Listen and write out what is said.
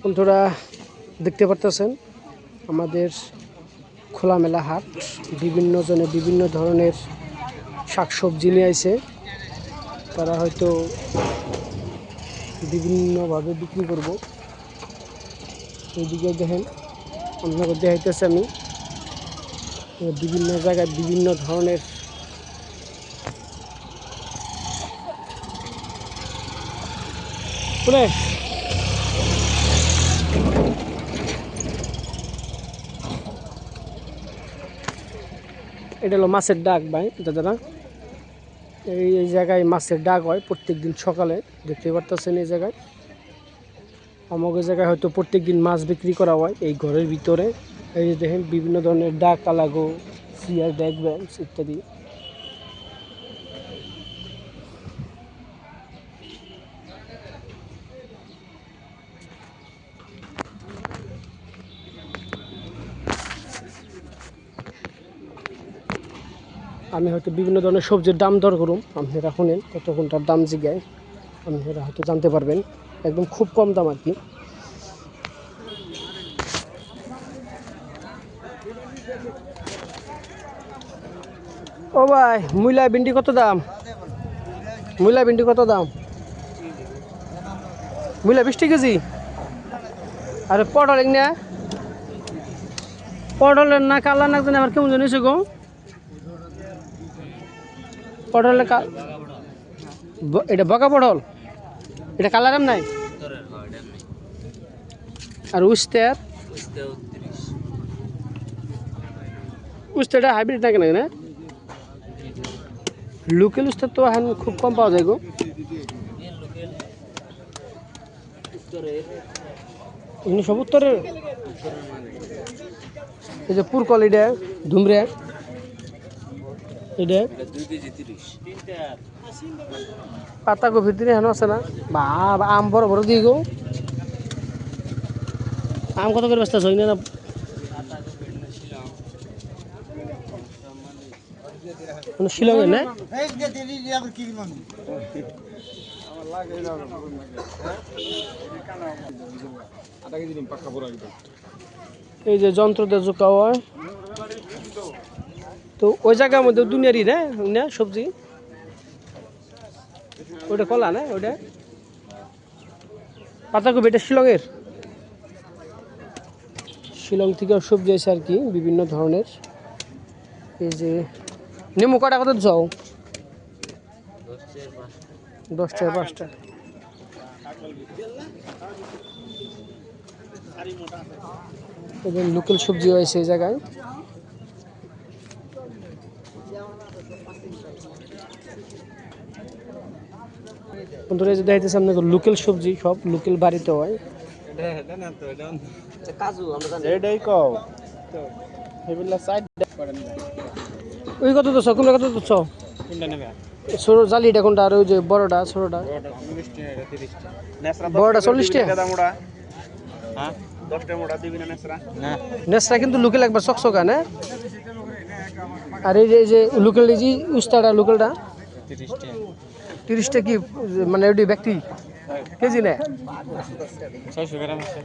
বন্ধুরা দেখতে পারতেছেন আমাদের খোলামেলা হাট, বিভিন্ন জনে বিভিন্ন ধরনের শাকসবজি নিয়ে আইছে। তারা হয়তো বিভিন্নভাবে বিক্রি করব। এইদিকে দেখেন আপনাকে দেখাইতেছে আমি, বিভিন্ন জায়গায় বিভিন্ন ধরনের এটা হলো মাছের ডাক ভাই দাদারা। এই জায়গায় মাছের ডাক হয় প্রত্যেক দিন সকালে, দেখতে পারতেছেন। এই জায়গায় আমাদের জায়গায় হয়তো প্রত্যেক দিন মাছ বিক্রি করা হয় এই ঘরের ভিতরে। এই যে দেখেন বিভিন্ন ধরনের ডাক, কালাগো, সিয়ার, ব্যাগ বেঞ্চ ইত্যাদি। আমি হয়তো বিভিন্ন ধরনের সবজির দাম দর করুন, আপনারা শুনেন কত কোনটার দাম জিগায়, আপনারা হয়তো জানতে পারবেন। একদম খুব কম দাম আর কি। ও ভাই, মূলা ভিন্ডি কত দাম? মূলা ভিন্ডি কত দাম? মূলা 20 কেজি। আরে পটল না, পটলের না কালার না জানি আবার কেমন জানিস গো। পটলের এটা বকা পটল, এটা কালার এম নাই। আর উস্তের উস্তেটা হাইব্রিড নাকি না? লোকাল উস্তের তো এখন খুব কম পাওয়া যায় গো। এমনি সব উত্তরের। এই যে পুরকল, এটা ধুমরে, এটা পাতাকপির দিনে হেন আছে না বা আম বড় বড় দিয়ে গো। আম কত করে ব্যস্ত হয় না? শিলংয়ে না? এই যে যন্ত্র দিয়ে জোকা হয় তো ওই জায়গার মধ্যে দুনিয়ারই না সবজি। ওইটা কলা না, ওইটা পাতাকপি। এটা শিলংয়ের, শিলং থেকে সবজি আছে আর কি বিভিন্ন ধরনের। এই যে নেমু কটা কত যাও? 10 টাকা 5টা। লোকাল সবজি হয়েছে এই জায়গায়। বন্ধুরা যে দেখাইতেছে আপনাদের লোকাল সবজি, সব লোকাল বাড়িতে হয়। ওই কত তো কোনটা কত তো ছোট জালিটা কোনটা আর ওই যে বড়টা ছোটটা? বড়টা 40 টাকা। নেসরা কিন্তু লোকাল একবার চকচকা না। আর এই যে লোকাল এই যে উস্তাটা লোকালটা 30 টাকা। কি মানে ওই ব্যক্তি কেজি না? 600 গ্রাম আছে।